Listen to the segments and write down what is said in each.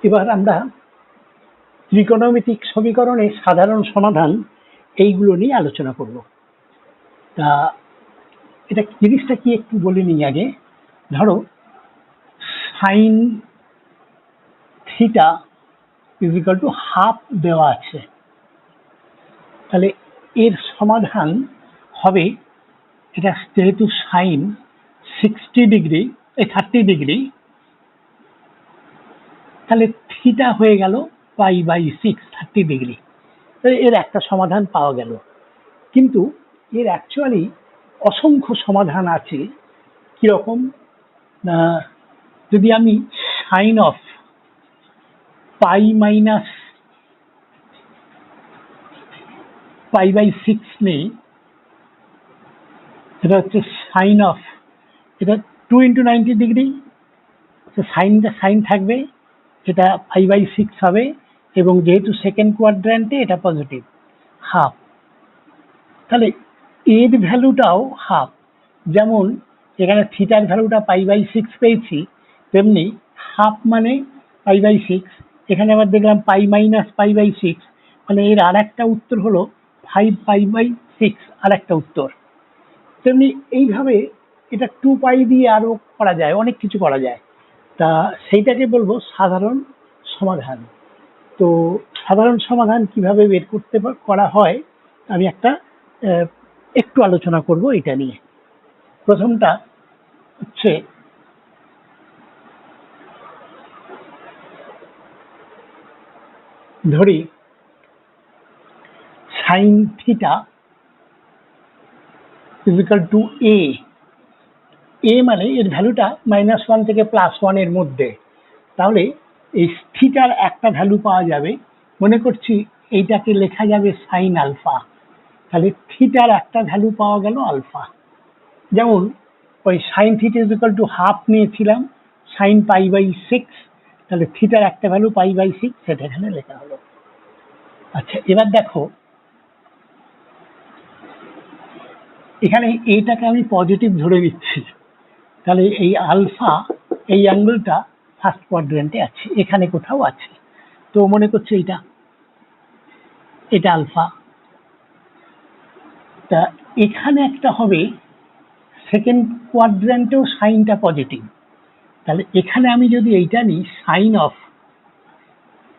এবার আমরা ত্রিকোণমিতিক সমীকরণের সাধারণ সমাধান এইগুলো নিয়ে আলোচনা করব। তা এটা জিনিসটা কি একটু বলে নিই আগে। ধরো sine theta equal to half দেওয়া আছে, তাহলে এর সমাধান হবে, এটা যেহেতু সাইন 30 ডিগ্রি, তাহলে থিটা হয়ে গেল π/6 30 ডিগ্রি। এর একটা সমাধান পাওয়া গেল, কিন্তু এর অ্যাকচুয়ালি অসংখ্য সমাধান আছে। কিরকম না, যদি আমি সাইন অফ π/6 নেই, এটা হচ্ছে সাইন অফ, এটা 2 × 90 ডিগ্রি, সাইন থাকবে, এটা π/6 হবে, এবং যেহেতু সেকেন্ড কোয়াড্র্যান্টে এটা পজিটিভ হাফ, তাহলে এর ভ্যালুটাও হাফ। যেমন এখানে থিটার ভ্যালুটা π/6 পেয়েছি, তেমনি হাফ মানে π/6, এখানে আবার দেখলাম π-π/6, মানে এর আর একটা উত্তর হলো 5π/6, আর একটা উত্তর। তেমনি এইভাবে এটা 2π দিয়ে আরো করা যায়, অনেক কিছু করা যায়। তা সেইটাকে বলবো সাধারণ সমাধান। তো সাধারণ সমাধান কিভাবে বের করতে করা হয় আমি একটু আলোচনা করব এটা নিয়ে। প্রথমটা হচ্ছে ধরি সাইন থিটা ইকুয়াল টু এ। এ মানে এর ভ্যালুটা -1 থেকে +1 এর মধ্যে, তাহলে এই থিটার একটা ভ্যালু পাওয়া যাবে, মনে করছি এইটাকে লেখা যাবে সাইন আলফা, তাহলে থিটার একটা ভ্যালু পাওয়া গেল আলফা। যেমন ওই sine theta equal to half নিয়েছিলাম সাইন π/6, তাহলে থিটার একটা ভ্যালু π/6, সেটা এখানে লেখা হলো। আচ্ছা, এবার দেখো এখানে এইটাকে আমি পজিটিভ ধরে নিচ্ছি, তাহলে এই আলফা, এই অ্যাঙ্গেলটা ফার্স্ট কোয়াড্র্যান্টে আছে, এখানে কোথাও আছে। তো মনে করছে এটা আলফা, তা এখানে একটা হবে সেকেন্ড কোয়াড্র্যান্টেও সাইনটা পজিটিভ, তাহলে এখানে আমি যদি এইটা নিই সাইন অফ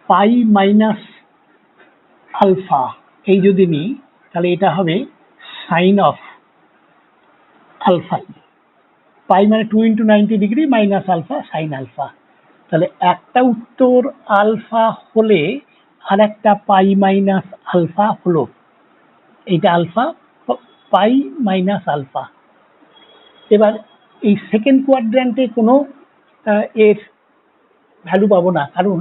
π-α, এই যদি নিই, তাহলে এটা হবে সাইন অফ আলফা। পাই মানে 2 × 90 degree minus alpha sine alpha, তাহলে একটা উত্তর আলফা হলে আর একটা π-α হলো, এইটা আলফা, π-α। এবার এই সেকেন্ড কোয়াড্র্যান্টে কোনো এর ভ্যালু পাবো না, কারণ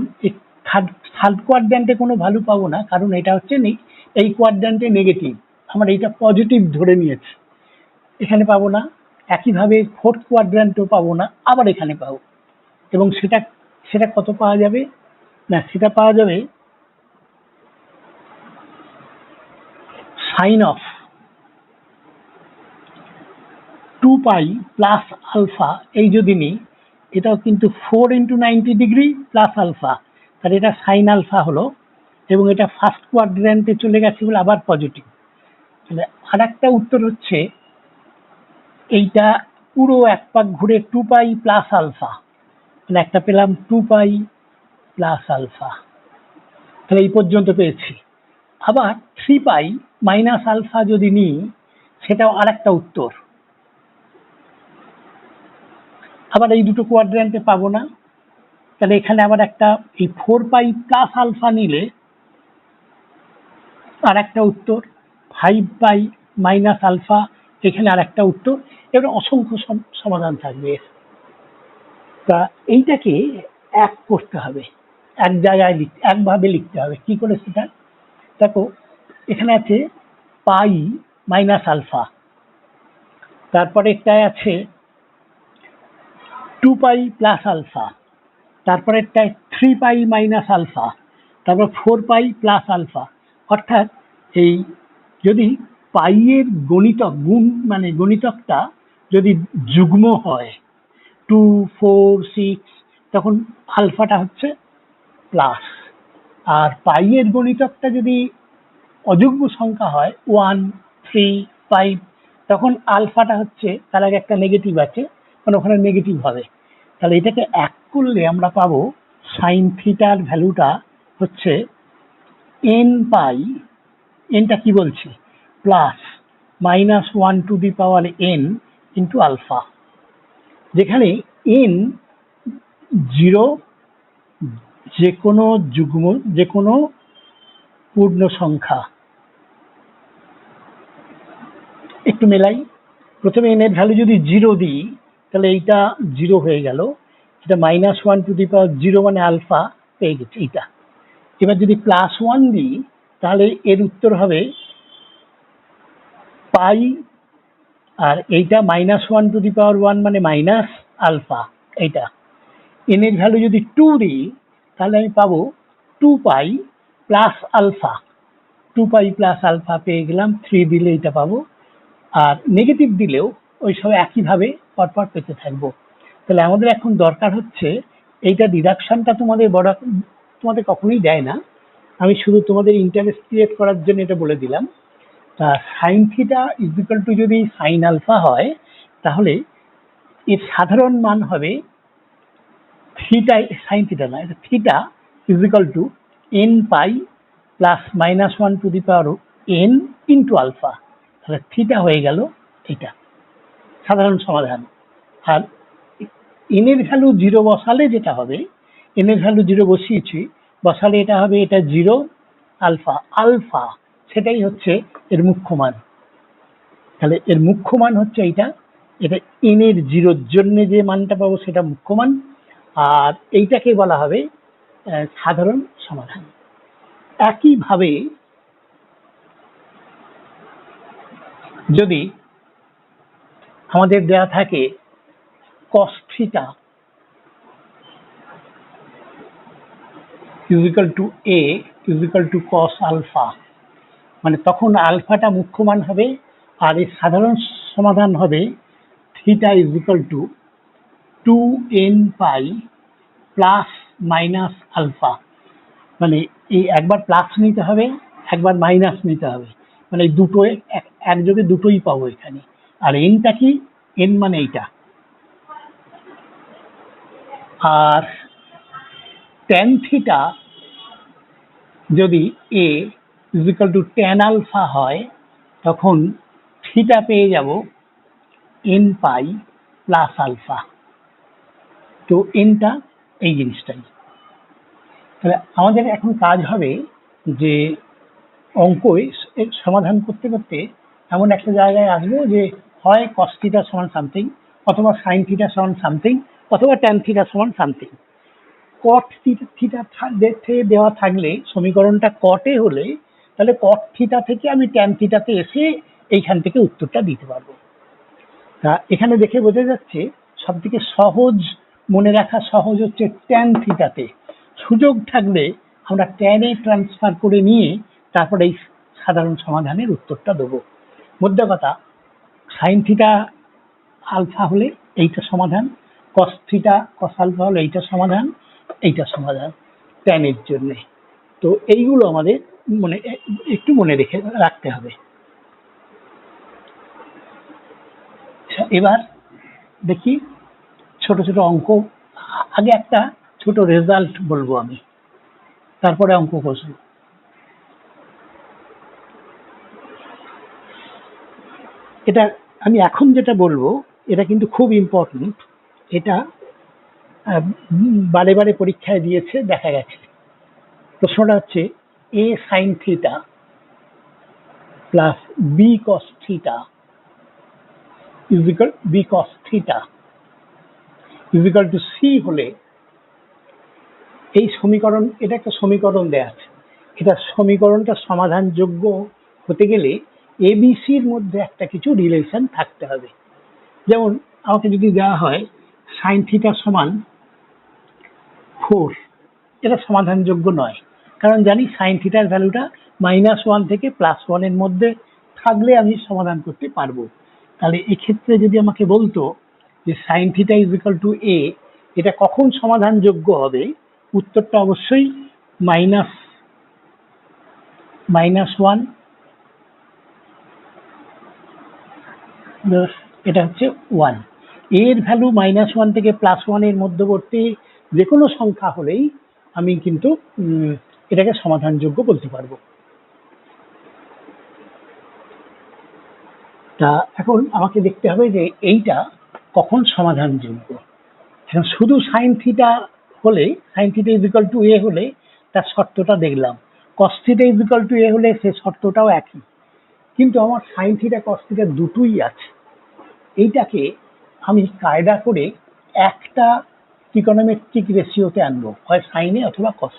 থার্ড কোয়াড্র্যান্টে কোনো ভ্যালু পাবো না, কারণ এটা হচ্ছে এই কোয়াড্র্যান্টে নেগেটিভ, আমরা এটা পজিটিভ ধরে নিয়েছি, এখানে পাবো না। একইভাবে ফোর্থ কোয়াড্র্যান্টেও পাবো না, আবার এখানে পাবো, এবং সেটা কত পাওয়া যাবে না, সেটা পাওয়া যাবে সাইন অফ 2π + α, এই যদি নিই, এটাও কিন্তু 4 × 90 ডিগ্রি প্লাস আলফা, তাহলে এটা সাইন আলফা হলো, এবং এটা ফার্স্ট কোয়াড্র্যান্টে চলে গেছে বলে আবার পজিটিভ। তাহলে আর একটা উত্তর হচ্ছে এইটা পুরো এক পাক ঘুরে 2π + α, তাহলে একটা পেলাম 2π + α, তাহলে এই পর্যন্ত পেয়েছি। আবার 3π - α যদি নিই, সেটাও আর একটা উত্তর, আবার এই দুটো কোয়াড্র্যান্টে পাবো না, তাহলে এখানে আবার একটা এই 4π + α নিলে আর একটা উত্তর, 5π - α, এখানে আর একটা উত্তর, এবার অসংখ্য সমাধান থাকবে। তা এইটাকে এক করতে হবে, এক জায়গায় একভাবে লিখতে হবে। কি করে সেটা দেখো, এখানে আছে π - α, তারপরে একটা আছে 2π + α, তারপরে একটা 3π - α, তারপর 4π + α। অর্থাৎ এই যদি পাই এর মানে গণিতকটা যদি যুগ্ম হয় 2, 4, 6, তখন আলফাটা হচ্ছে প্লাস। আর পাই এর গণিতকটা যদি অযুগ্ম সংখ্যা হয় 1, 3, 5, তখন আলফাটা হচ্ছে, তার আগে একটা নেগেটিভ আছে, মানে ওখানে নেগেটিভ হবে। তাহলে এটাকে এক করলে আমরা পাবো সাইন থিটার ভ্যালুটা হচ্ছে n পাই, এনটা কি বলছি, plus -1 to the power n into alpha, যেখানে n 0 যে কোনো যুগ্ম, যে কোনো পূর্ণ সংখ্যা। একটু মেলাই, প্রথমে n এর ভ্যালু যদি 0 দিই তাহলে এইটা 0 হয়ে গেল, এটা -1 টু দি পাওয়ার 0 মানে আলফা পেয়ে গেছে এইটা। এবার যদি +1 দিই তাহলে এর উত্তর হবে পাই, আর এইটা -1 টু দি পাওয়ার 1 মানে মাইনাস আলফা এইটা। n এর ভ্যালু যদি 2 দিই তাহলে আমি পাবো 2 pi plus alpha, 2 pi plus alpha পেয়ে গেলাম। 3 দিলে এটা পাবো, আর নেগেটিভ দিলেও ওই সব একইভাবে পরপর পেতে থাকবো। তাহলে আমাদের এখন দরকার হচ্ছে এইটা ডিডাকশনটা তোমাদের কখনোই দেয় না, আমি শুধু তোমাদের ইন্টারেস্ট ক্রিয়েট করার জন্য এটা বলে দিলাম। তা sine theta is equal two যদি সাইন আলফা হয় তাহলে এর সাধারণ মান হবে থিটা, সাইন থিটা না, এটা theta is equal to n pi plus -1 to the power n into alpha. তাহলে থিটা হয়ে গেল এটা সাধারণ সমাধান। আর n এর ভ্যালু 0 বসালে যেটা হবে, n এর ভ্যালু 0 বসিয়েছি, বসালে এটা হবে, এটা 0 আলফা, আলফা সেটাই হচ্ছে এর মুখ্য মান। তাহলে এর মুখ্য মান হচ্ছে এইটা, এটা n এর 0-র জন্য যে মানটা পাবো সেটা মুখ্য মান, আর এইটাকে বলা হবে সাধারণ সমাধান। একইভাবে যদি আমাদের দেয়া থাকে cos theta is equal to a is equal to cos alpha, মানে তখন আলফাটা মুখ্য মান হবে, আর এর সাধারণ সমাধান হবে theta is equal to 2n pi plus minus alpha. মানে এই একবার প্লাস নিতে হবে, একবার মাইনাস নিতে হবে, মানে এই দুটো একযোগে দুটোই পাবো এখানে। আর এনটা কি, এন মানে এইটা। আর ট্যান থিটা যদি a is equal to tan alpha হয় তখন থিটা পেয়ে যাব n পাই প্লাস আলফা। তো এনটা এই জিনিসটাই। তাহলে আমাদের এখন কাজ হবে যে অঙ্ক সমাধান করতে করতে এমন একটা জায়গায় আসবো যে হয় cos থিটা সমান সামথিং, অথবা সাইন থিটা সমান সামথিং, অথবা ট্যান থিটা সমান সামথিং। কট থিটা দেওয়া থাকলে সমীকরণটা কটে হলে তাহলে কট থিটা থেকে আমি ট্যান থিটাতে এসে এইখান থেকে উত্তরটা দিতে পারবো। তা এখানে দেখে বোঝা যাচ্ছে সব থেকে সহজ, মনে রাখা সহজ হচ্ছে ট্যান থিটাতে। সুযোগ থাকলে আমরা ট্যানে ট্রান্সফার করে নিয়ে তারপরে এই সাধারণ সমাধানের উত্তরটা দেবো। মোদ্দা কথা, সাইন থিটা আলফা হলে এইটা সমাধান, কস থিটা কস আলফা হলে এইটা সমাধান, এইটা সমাধান ট্যানের জন্য। তো এইগুলো আমাদের একটু মনে রাখতে হবে। এবার দেখি ছোট ছোট অঙ্ক, আগে একটা ছোট রেজাল্ট বলবো আমি, তারপরে অঙ্ক কষবো। এটা আমি এখন যেটা বলবো এটা কিন্তু খুব ইম্পর্টেন্ট, এটা বারে বারে পরীক্ষায় দিয়েছে, দেখা গেছে। প্রশ্নটা হচ্ছে a sin theta plus b cos theta is equal b cos theta is equal to c হলে এই সমীকরণ, এটা একটা সমীকরণ দেয়া আছে, এটা সমীকরণটা সমাধানযোগ্য হতে গেলে এবিসির মধ্যে একটা কিছু রিলেশন থাকতে হবে। যেমন আমাকে যদি দেওয়া হয় সাইন থিটা সমান 4, এটা সমাধানযোগ্য নয়, কারণ জানি সাইন থিটার ভ্যালুটা -1 থেকে +1 এর মধ্যে থাকলে আমি সমাধান করতে পারবো। তাহলে এক্ষেত্রে যদি আমাকে বলতো যে sine theta is equal to a এটা কখন সমাধানযোগ্য হবে? উত্তরটা অবশ্যই -1, এটা হচ্ছে 1। এর ভ্যালু -1 থেকে +1 এর মধ্যবর্তী যে কোনো সংখ্যা হলেই আমি কিন্তু এটাকে সমাধানযোগ্য বলতে পারবো। তা এখন আমাকে দেখতে হবে যে এইটা কখন সমাধানযোগ্য। এখন শুধু sin থিটা হলে, sin theta equal to a হলে তার শর্তটা দেখলাম, cos theta equal to a হলে সে শর্তটাও একই। কিন্তু আমার sin থিটা cos থিটা দুটোই আছে। এইটাকে আমি কায়দা করে একটা ত্রিকোণমিতিক রেশিওতে আনবো, হয় সাইনে অথবা কস।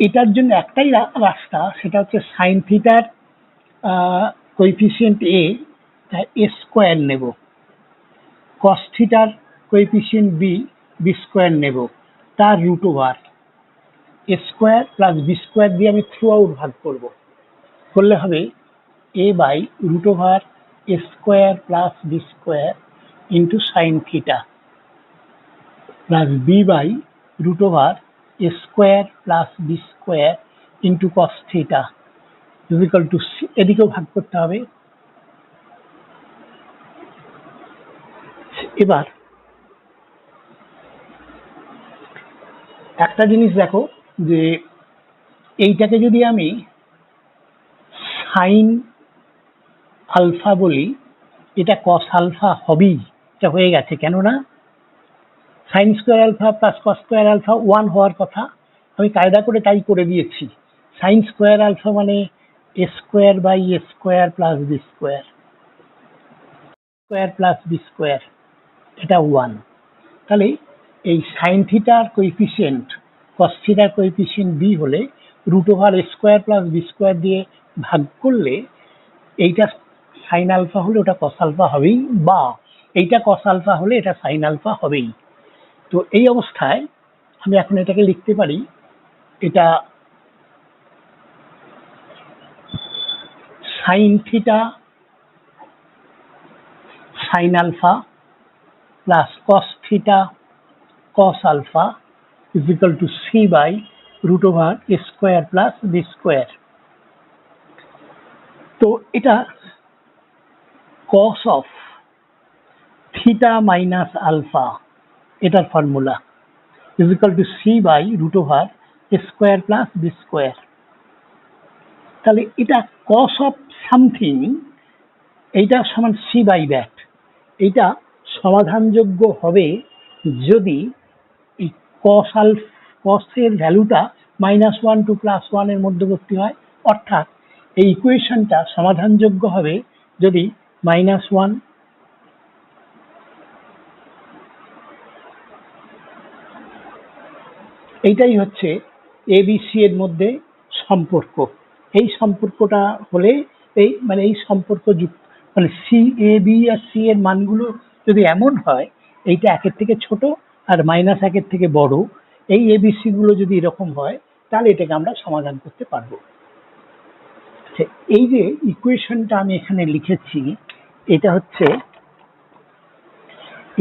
এটার জন্য একটাই রাস্তা, সেটা হচ্ছে সাইন থিটার কোএফিসিয়েন্ট a স্কোয়ার নেব, কস থিটার কোএফিসিয়েন্ট b স্কোয়ার নেব, তার root over square plus b square দিয়ে আমি থ্রু আউট ভাগ করব। করলে হবে a by root over square plus b square into sine theta plus b by root over square plus b square into cos theta equal to c। এদিকেও ভাগ করতে হবে। এবার একটা জিনিস দেখো, যে এইটাকে যদি আমি সাইন আলফা বলি, এটা কস আলফা হবেই, এটা হয়ে গেছে। কেননা sine square alpha plus cos square alpha 1 হওয়ার কথা, আমি কায়দা করে তাই করে দিয়েছি। সাইন স্কোয়ার আলফা মানে a square by a square plus b square, square plus b square, এটা 1। তাহলে এই সাইন থিটার কোএফিসিয়েন্ট কস থিটার কোএফিসিয়েন্ট বি হলে root over square plus b square দিয়ে ভাগ করলে এইটা সাইন আলফা হলে ওটা কস আলফা হবেই, বা এইটা কস আলফা হলে এটা সাইন আলফা হবেই। তো এই অবস্থায় আমি এখন এটাকে লিখতে পারি, এটা sine theta sine alpha plus cos theta cos alpha is equal to c by root over a square plus b square। তো এটা cos of theta minus alpha এটার formula is equal to c by root over a square plus b square। তাহলে এটা cos of something, এইটা সমান c by that। এইটা সমাধানযোগ্য হবে যদি এই cos এর ভ্যালুটা -1 টু +1 এর মধ্যবর্তী হয়, অর্থাৎ এই ইকুয়েশনটা সমাধানযোগ্য হবে যদি -1 এইটাই হচ্ছে ABC এর মধ্যে সম্পর্ক। এই সম্পর্কটা হলে এই সম্পর্ক মানে AB আর C এর মানগুলো যদি এমন হয়, এইটা 1 থেকে ছোট আর -1 থেকে বড়, এই ABC গুলো যদি এরকম হয়, তাহলে এটাকে আমরা সমাধান করতে পারবো। এই যে ইকুয়েশনটা আমি এখানে লিখেছি, এটা হচ্ছে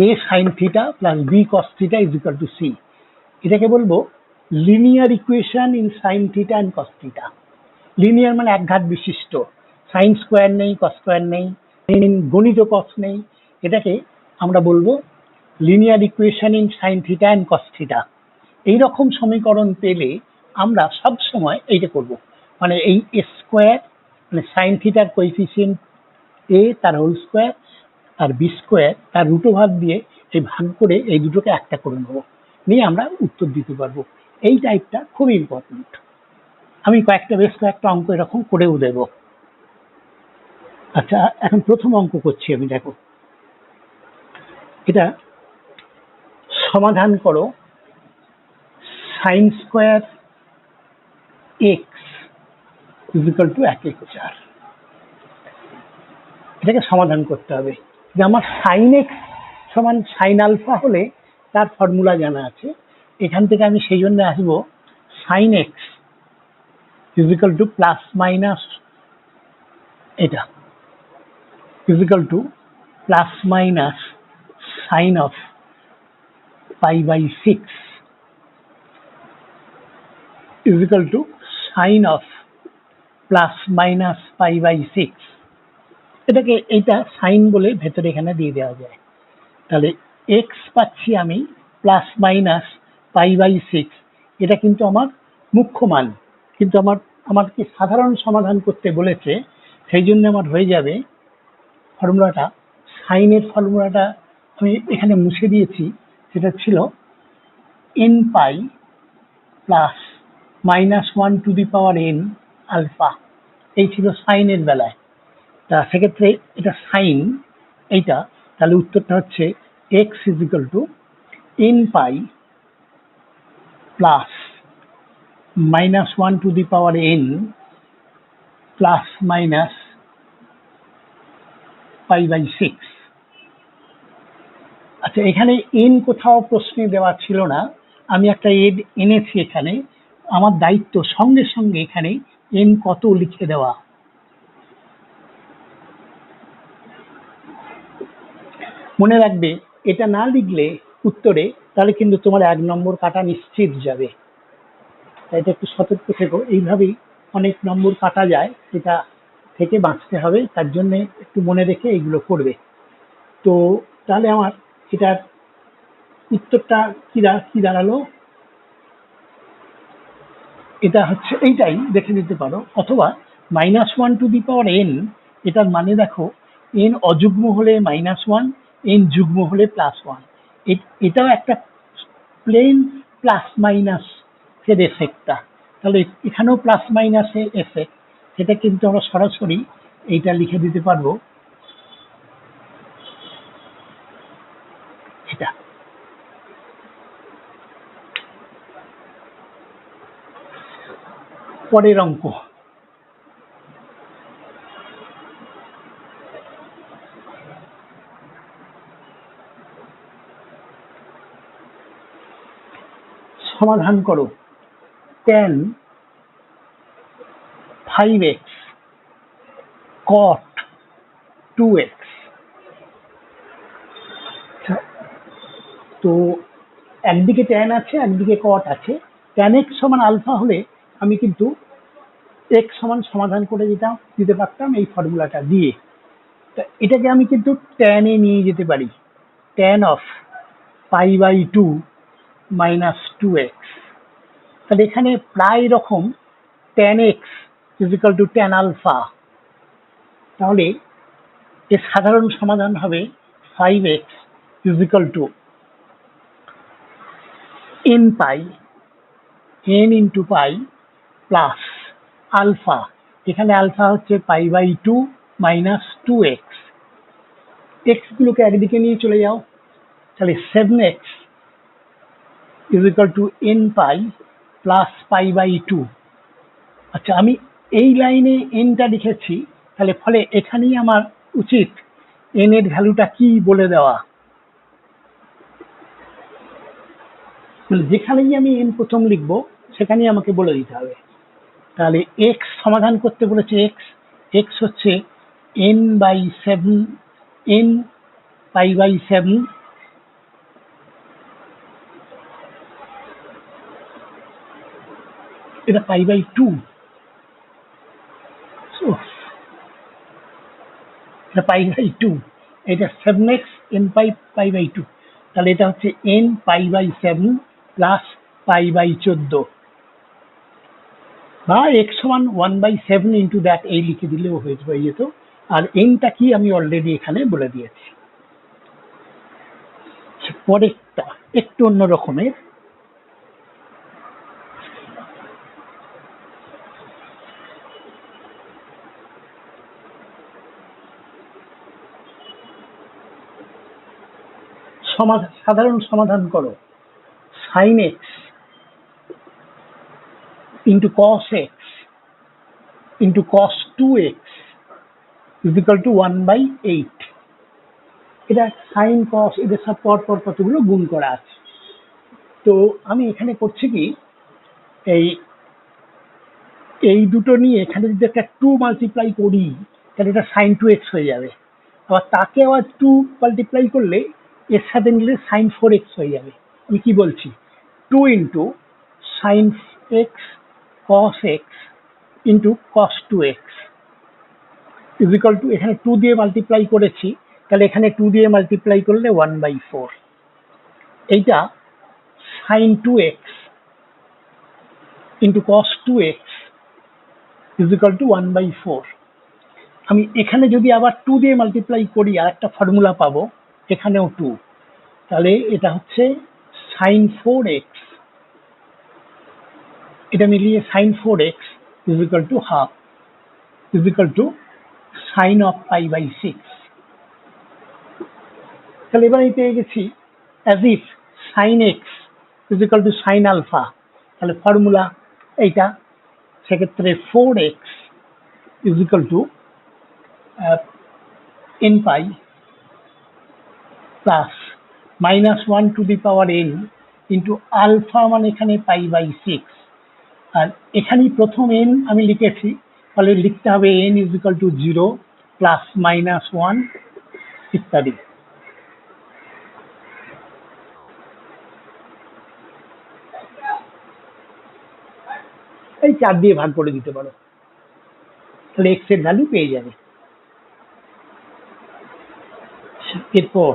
a sin theta plus b cos theta is equal to c। এটাকে বলবো linear equation in sin theta and cos theta। Linear মানে একঘাত বিশিষ্ট, সাইন স্কোয়ার নেই, কস স্কোয়ার নেই, গণিত কস নেই, এটাকে আমরা বলবো linear equation in sine theta and cos theta. এইরকম সমীকরণ পেলে আমরা সব সময় এইটা করব, মানে এই স্কোয়ার মানে সাইন থিটার কোএফিসিয়েন্ট a তার হোল স্কোয়ার আর বি স্কোয়ার তার রুট ওভার দিয়ে এই ভাগ করে এই দুটোকে একটা করে নেবো, নিয়ে আমরা উত্তর দিতে পারবো। এই টাইপটা খুব ইম্পর্টেন্ট। আমি বেশ কয়েকটা অঙ্ক এরকম করেও দেব। আচ্ছা, এখন প্রথম অঙ্ক করছি আমি, দেখো এটা সমাধান করো sign square x equal two 1/4। এটাকে সমাধান করতে হবে। যে আমার সাইন এক্স সমান সাইন আলফা হলে তার ফর্মুলা জানা আছে, এখান থেকে আমি সেই জন্য আসবো sine x equal to plus minus এটা equal to plus minus sine of pi/6 is equal to sine of plus minus pi/6। এটাকে এইটা সাইন বলে ভেতরে এখানে দিয়ে দেওয়া যায়। তাহলে এক্স পাচ্ছি আমি প্লাস মাইনাস pi/6, এটা কিন্তু আমার মুখ্য মান, কিন্তু আমাকে সাধারণ সমাধান করতে বলেছে, সেই জন্য আমার হয়ে যাবে ফর্মুলাটা, সাইনের ফর্মুলাটা আমি এখানে মুছে দিয়েছি, সেটা ছিল n pi plus -1 to the power n alpha, এই ছিল সাইনের বেলায়। তা সেক্ষেত্রে এটা সাইন এইটা, তাহলে উত্তরটা হচ্ছে x is equal to n pi plus -1 to the power n plus minus pi/6। আচ্ছা, এখানে n কোথাও প্রশ্নে দেওয়া ছিল না, আমি একটা এনেছি এখানে, আমার দায়িত্ব সঙ্গে সঙ্গে এখানে n কত লিখে দেওয়া। মনে রাখবে, এটা না লিখলে উত্তরে, তাহলে কিন্তু তোমার 1 নম্বর কাটা নিশ্চিত যাবে। তাই এটা একটু সতর্ক থেকো, এইভাবেই অনেক নম্বর কাটা যায়, সেটা থেকে বাঁচতে হবে, তার জন্য একটু মনে রেখে এগুলো করবে। তো তাহলে আমার এটার উত্তরটা কি দাঁড়ালো, এটা হচ্ছে এইটাই দেখে নিতে পারো, অথবা -1 টু দি পাওয়ার n, এটার মানে দেখো n অযুগ্ম হলে -1, n যুগ্ম হলে +1, এটাও একটা প্লেন প্লাস মাইনাস এর এফেক্টটা, তাহলে এখানেও প্লাস মাইনাসের এফেক্ট, সেটা কিন্তু আমরা সরাসরি এইটা লিখে দিতে পারবো, এটা। পরের অঙ্ক, সমাধান করো tan 5x cot 2x। তো একদিকে tan আছে, একদিকে cot আছে, tan x সমান আলফা হলে আমি কিন্তু x সমান সমাধান করে দিতে পারতাম এই ফর্মুলাটা দিয়ে। এটাকে আমি কিন্তু tan এ নিয়ে যেতে পারি, tan of pi/2 minus 2x। তাহলে এখানে প্রায় রকম tan x is equal to tan alpha, তাহলে এর সাধারণ সমাধান হবে 5x is equal to n pi n into pi plus alpha, এখানে আলফা হচ্ছে pi/2 minus 2x, x গুলোকে একদিকে নিয়ে চলে যাও, তাহলে 7x is equal to n pi plus pi/2। আচ্ছা, আমি এই লাইনে nটা লিখেছি, তাহলে ফলে এখানেই আমার উচিত n এর ভ্যালুটা কি বলে দেওয়া, মানে যেখানেই আমি n প্রথম লিখবো সেখানেই আমাকে বলে দিতে হবে। তাহলে x সমাধান করতে বলেছে, x হচ্ছে n/7, n pi/7 এটা pi/2, এটা pi/2, এটা 7x n pi/2, তাহলে এটা হচ্ছে n pi/7 প্লাস pi/14, বা x সমান 1/7 ইন্টু দ্যাট, এই লিখে দিলেও হয়ে যেত। আর nটা কি আমি অলরেডি এখানে বলে দিয়েছি। পরেরটা একটু অন্য রকমের, সাধারণ সমাধান করো sin x into cos x into cos 2x is equal to 1/8। এটা সাইন কস এদের সব পর কতগুলো গুণ করা আছে। তো আমি এখানে করছি কি, এই দুটো নিয়ে এখানে যদি একটা 2 মাল্টিপ্লাই করি, তাহলে এটা sin 2x হয়ে যাবে, আবার তাকে আবার 2 মাল্টিপ্লাই করলে এর সাথে নিলে sin 4x হয়ে যাবে। আমি কি বলছি, 2 into sine x cos x into cos 2x is equal two, এখানে 2 দিয়ে মাল্টিপ্লাই করেছি, তাহলে এখানে 2 দিয়ে মাল্টিপ্লাই করলে 1/4। এইটা sine 2x into cos 2x is equal to 1/4। আমি এখানে যদি আবার 2 দিয়ে মাল্টিপ্লাই করি আর একটা ফর্মুলা পাবো, এখানেও 2, তাহলে এটা হচ্ছে সাইন 4x, এটা মিলিয়ে sine 4x is equal to half is equal to sine of π/6। তাহলে এবার আমি পেয়ে গেছি as if sine x is equal to sine alpha, তাহলে ফর্মুলা এইটা, সেক্ষেত্রে 4x is equal to n pi plus -1 to the power n into alpha, মানে এখানে π/6, আর এখানেই প্রথম n আমি লিখেছি, তাহলে লিখতে হবে n is equal to 0 plus -1 ইত্যাদি। এই 4 দিয়ে ভাগ করে দিতে পারো, তাহলে x এর ভ্যালু পেয়ে যাবে। এরপর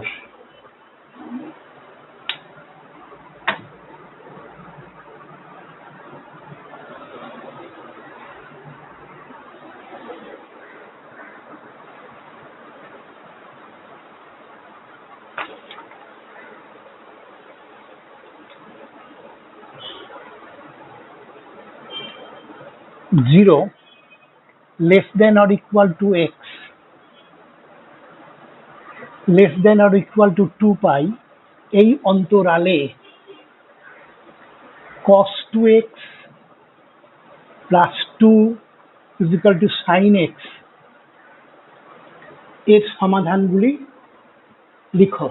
zero less than or equal to x less than or equal to 2π, এই অন্তরালে cos 2x plus 2 is equal to sine x এর সমাধানগুলি লিখো।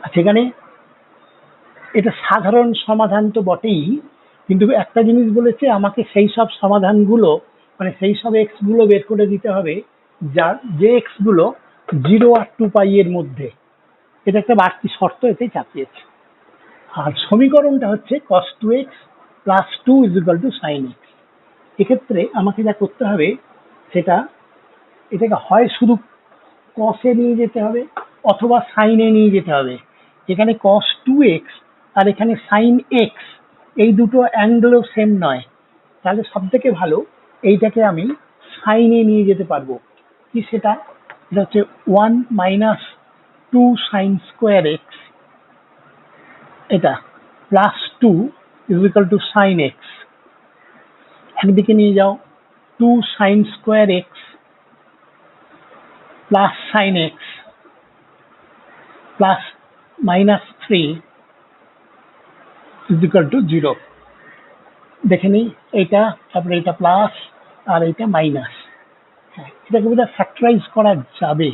আচ্ছা, এখানে এটা সাধারণ সমাধান তো বটেই, কিন্তু একটা জিনিস বলেছে আমাকে সেই সব সমাধানগুলো, মানে সেই সব এক্স গুলো বের করে দিতে হবে যার যে এক্স গুলো 0 আর 2π এর মধ্যে। এটা একটা বাড়তি শর্ত এতেই চাপিয়েছে। আর সমীকরণটা হচ্ছে cos 2x plus 2 is equal to sine x। এক্ষেত্রে আমাকে যা করতে হবে সেটা, এটাকে হয় শুধু cos এ নিয়ে যেতে হবে অথবা সাইন এ নিয়ে যেতে হবে। এখানে cos 2x আর এখানে সাইন x, এই দুটো অ্যাঙ্গেলও সেম নয়, তাহলে সব থেকে ভালো এইটাকে আমি সাইন এ নিয়ে যেতে পারবো। কি সেটা? এটা হচ্ছে 1 মাইনাস 2 সাইন স্কোয়ার এক্স, এটা plus 2 is equal to sine x. একদিকে নিয়ে যাও, 2 sine square x plus sine x plus -3 is equal to 0। দেখে নিই এটা, তারপরে এটা প্লাস আর এটা মাইনাস। হ্যাঁ, এটাকে বোধহয় ফ্যাক্টরাইজ করা যাবে।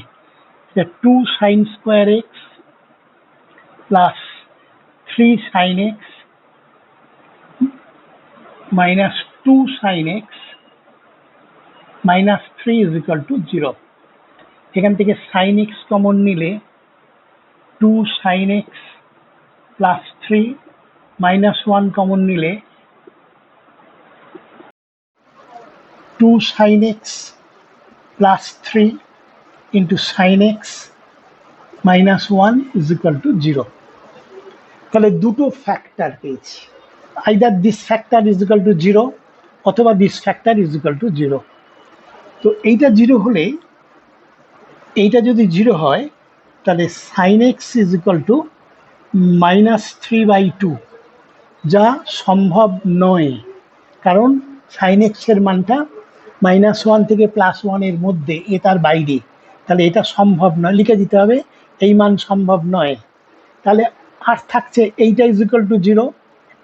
2 sine square x plus 3 sine x minus 2 sine x minus 3 is equal to 0। এখান থেকে সাইন এক্স কমন নিলে 2 sine x plus 3 minus 1 common নিলে 2 sine x plus 3 into sine x minus 1 is equal to 0। তাহলে দুটো factor পেয়েছি, either this factor is equal to 0 অথবা this factor is equal to 0। তো এইটা 0 হলে, এইটা যদি 0 হয় তাহলে sine x is equal to -3/2, যা সম্ভব নয়, কারণ সাইন এক্স এর মানটা -1 থেকে +1 এর মধ্যে, এ তার বাইরে, তাহলে এটা সম্ভব নয়, লিখে দিতে হবে এই মান সম্ভব নয়। তাহলে আর থাকছে এইটা ইজ ইকাল টু 0,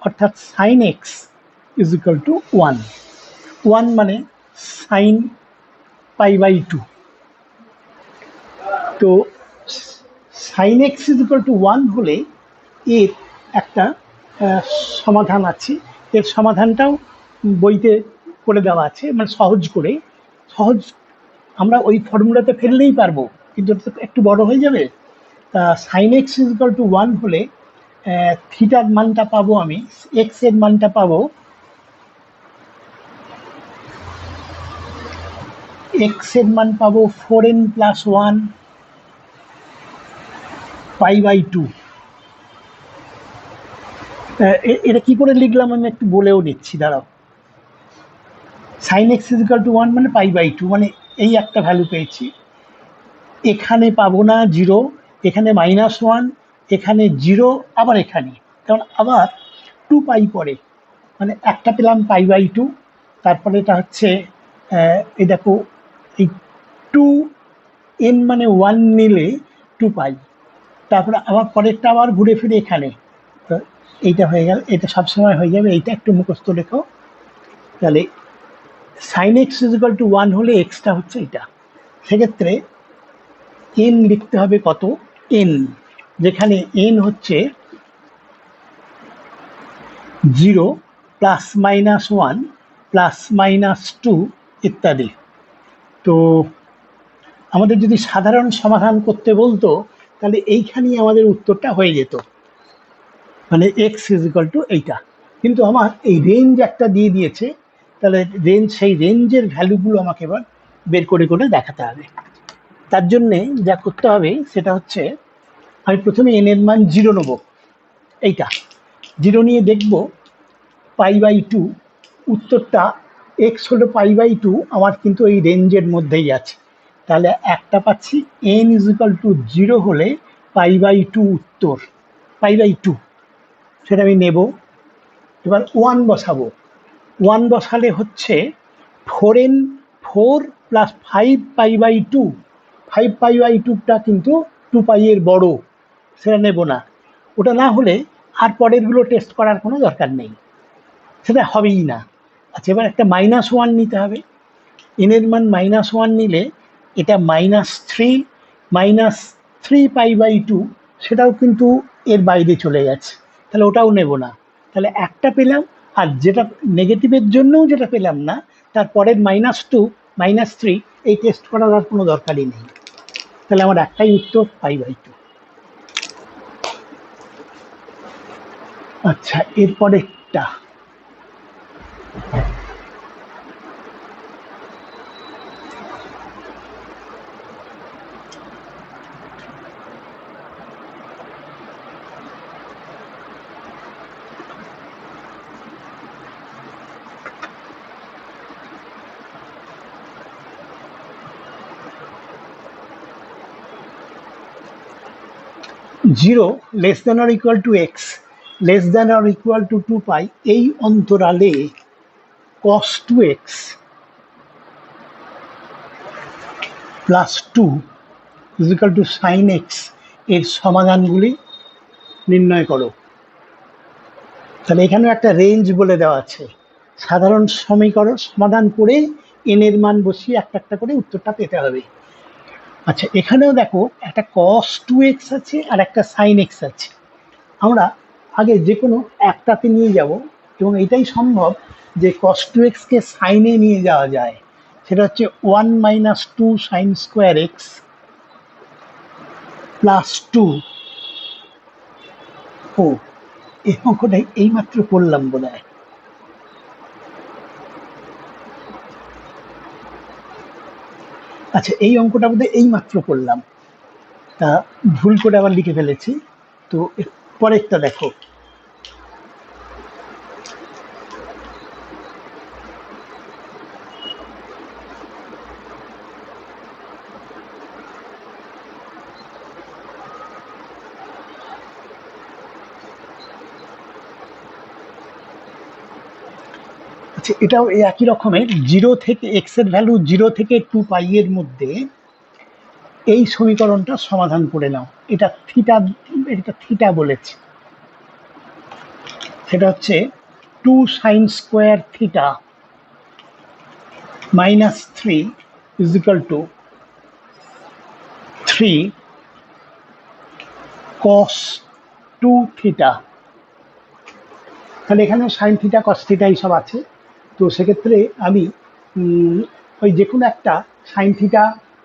অর্থাৎ sine x is equal to 1, 1 মানে সাইন π/2। তো sine x is equal to 1 হলে এর একটা সমাধান আছে, এর সমাধানটাও বইতে করে দেওয়া আছে, মানে সহজ আমরা ওই ফর্মুলাতে ফেললেই পারবো, কিন্তু একটু বড় হয়ে যাবে। তা sine x is equal to 1 হলে থিটার মানটা পাবো আমি, এক্স এর মানটা পাবো এক্স এর মান পাবো 4n+1 π/2। এটা কি করে লিখলাম আমি একটু বলেও নিচ্ছি, দাঁড়াও। sin x = 1 মানে π/2, মানে এই একটা ভ্যালু পেয়েছি। এখানে পাবো না 0, এখানে -1, এখানে 0, আবার এখানে, কারণ আবার 2π পরে, মানে একটা পেলাম π/2। তারপরে এটা হচ্ছে এই দেখো, এই 2n মানে 1 নিলে 2π, তারপরে আবার পরেরটা আবার ঘুরে ফিরে এখানে। তো এইটা হয়ে গেল, এটা সবসময় হয়ে যাবে, এইটা একটু মুখস্থ রেখো। তাহলে sin x = 1 হলে এক্সটা হচ্ছে এটা, সেক্ষেত্রে n লিখতে হবে কত, n, যেখানে n হচ্ছে 0, +-1, +-2 ইত্যাদি। তো আমাদের যদি সাধারণ সমাধান করতে বলতো, তাহলে এইখানেই আমাদের উত্তরটা হয়ে যেত, মানে x = এইটা। কিন্তু আমার এই রেঞ্জ একটা দিয়ে দিয়েছে, তাহলে সেই রেঞ্জের ভ্যালুগুলো আমাকে এবার বের করে করে দেখাতে হবে। তার জন্যে যা করতে হবে সেটা হচ্ছে, আমি প্রথমে n এর মান 0 নেব, এইটা 0 নিয়ে দেখব π/2, উত্তরটা x হলো π/2, আমার কিন্তু এই রেঞ্জের মধ্যেই আছে। তাহলে একটা পাচ্ছি, n = 0 হলে π/2 উত্তর, π/2 সেটা আমি নেব। এবার 1 বসাবো, 1 বসালে হচ্ছে 4n, 4 + 5 π/2, 5 π/2টা কিন্তু 2π এর বড়, সেটা নেব না। ওটা না হলে আর পরেরগুলো টেস্ট করার কোনো দরকার নেই, সেটা হবেই না। আচ্ছা, এবার একটা -1 নিতে হবে, n এর মান -1 নিলে এটা -3 π/2, সেটাও কিন্তু এর বাইরে চলে গেছে, তাহলে ওটাও নেব না। তাহলে একটা পেলাম, আর যেটা নেগেটিভের জন্যও যেটা পেলাম না, তারপরের -2, -3, এই টেস্ট করার আর কোনো দরকারই নেই। তাহলে আমার একটাই উত্তর, π/2। আচ্ছা, এরপরেরটা, (0 <= x <= 2π) এই অন্তরালে cos 2x + 2 = sin x এর সমাধানগুলি নির্ণয় করো। তাহলে এখানেও একটা রেঞ্জ বলে দেওয়া আছে, সাধারণ সমীকরণ সমাধান করে n এর মান বসিয়ে একটা একটা করে উত্তরটা পেতে হবে। আচ্ছা, এখানেও দেখো একটা cos 2x আছে আর একটা sin x আছে। আমরা আগে যে কোনো একটাতে নিয়ে যাব, এবং এটাই সম্ভব যে cos 2x কে সাইনে নিয়ে যাওয়া যায়। সেটা হচ্ছে 1 - 2 sin² x +2। ও, এই অঙ্কটাই এইমাত্র করলাম বোধহয়। আচ্ছা, এই অঙ্কটা বোধহয় এইমাত্র করলাম, তা ভুল করে আবার লিখে ফেলেছি। তো পরেরটা দেখো, আচ্ছা এটাও এই একই রকমের, 0 থেকে x এর ভ্যালু 0 থেকে 2π এর মধ্যে এই সমীকরণটা সমাধান করে নাও। এটা থিটা বলেছে, সেটা হচ্ছে 2 sin² θ -3 = 3 cos 2θ। তাহলে এখানে sin θ cos θ এইসব আছে। তো সেক্ষেত্রে আমি ওই যে কোনো একটা sin θ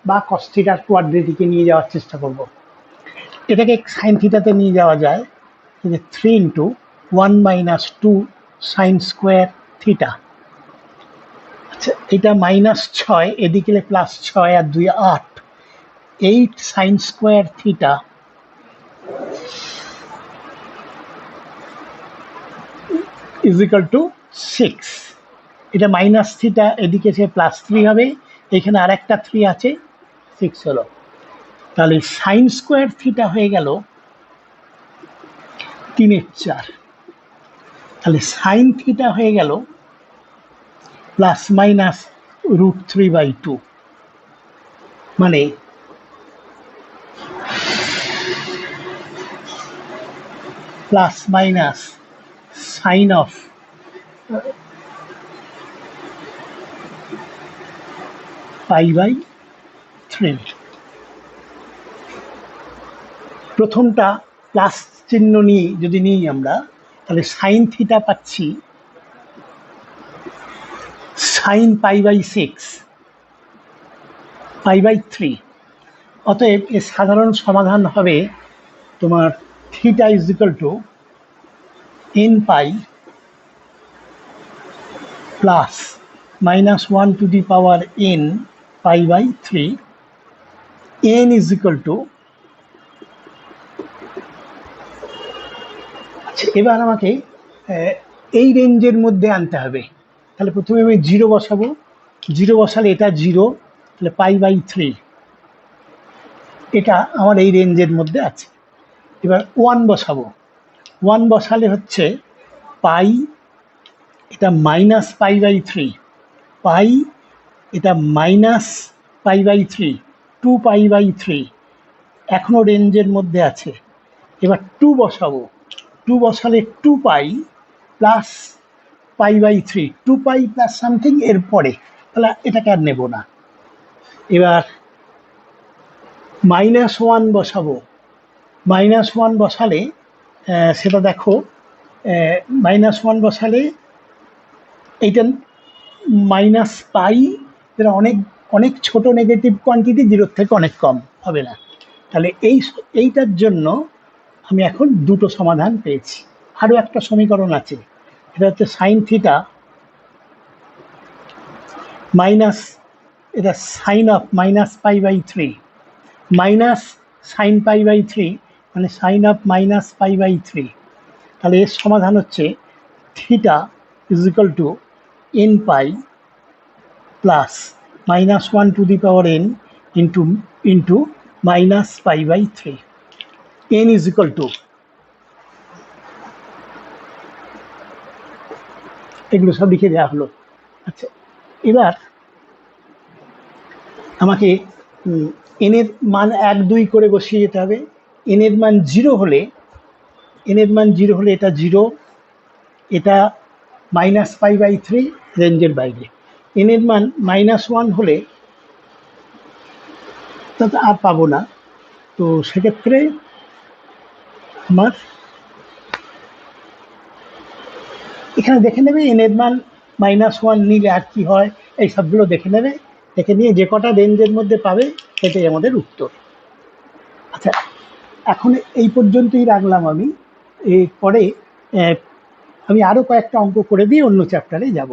বা cos θ কোয়াড্রেটিকে নিয়ে যাওয়ার চেষ্টা করব। এটাকে sin θ তে নিয়ে যাওয়া যায়, 3 into 1 minus 2 sine square theta. আচ্ছা, এটা -6, এদিকে +6 আর 2 8, 8 sine square theta is equal two 6। এটা মাইনাস থিটা, এদিকে সে +3 হবে, এখানে আর একটা 3 আছে, 6 হলো। তাহলে সাইন স্কোয়ার থিটা হয়ে গেল 3/4। তাহলে সাইন থিটা হয়ে গেল ±√3/2, মানে প্লাস মাইনাস সাইন অফ π/3। প্রথমটা প্লাস চিহ্ন নিয়ে যদি নিই আমরা, তাহলে সাইন থিটা পাচ্ছি সাইন π/6, π/3। অতএব এর সাধারণ সমাধান হবে তোমার theta is equal to nπ plus -1n π/3, n is equal two. আচ্ছা, এবার আমাকে এই রেঞ্জের মধ্যে আনতে হবে। তাহলে প্রথমে আমি 0 বসাবো, 0 বসালে এটা 0, তাহলে π/3 এটা আমার এই রেঞ্জের মধ্যে আছে। এবার 1 বসাবো, 1 বসালে হচ্ছে পাই, এটা -π/3, পাই, এটা -π/3, 2π/3, এখনো রেঞ্জের মধ্যে আছে। এবার 2 বসাবো, 2 বসালে 2π প্লাস π/3, 2π প্লাস সামথিং এর পরে, তাহলে এটাকে আর নেব না। এবার -1 বসাবো, -1 বসালে সেটা দেখো, -1 বসালে এইটা -π, যেটা অনেক অনেক ছোট নেগেটিভ কোয়ান্টিটি, 0 থেকে অনেক কম হবে না। তাহলে এইটার জন্য আমি এখন দুটো সমাধান পেয়েছি। আরও একটা সমীকরণ আছে, এটা হচ্ছে সাইন থিটা মাইনাস, এটা সাইন অফ -π/3 মাইনাস সাইন π/3, মানে সাইন অফ -π/3। তাহলে এর সমাধান হচ্ছে theta is equal to nπ plus -1n into -π/3, n is equal to, এগুলো সব লিখে দেওয়া হলো। আচ্ছা, এবার আমাকে n এর মান 1 2 করে বসিয়ে যেতে হবে। n এর মান 0 হলে, এটা 0, এটা -π/3 রেঞ্জের বাইরে। n এর মান -1 হলে তা আর পাবো না। তো সেক্ষেত্রে আমার এখানে দেখে নেবে n এর মান -1 নিলে আর কি হয়, এই সবগুলো দেখে নেবে, দেখে নিয়ে যে কটা রেঞ্জের মধ্যে পাবে সেটাই আমাদের উত্তর। আচ্ছা, এখন এই পর্যন্তই রাখলাম আমি। এরপরে আমি আরও কয়েকটা অঙ্ক করে দিয়ে অন্য চ্যাপ্টারে যাব।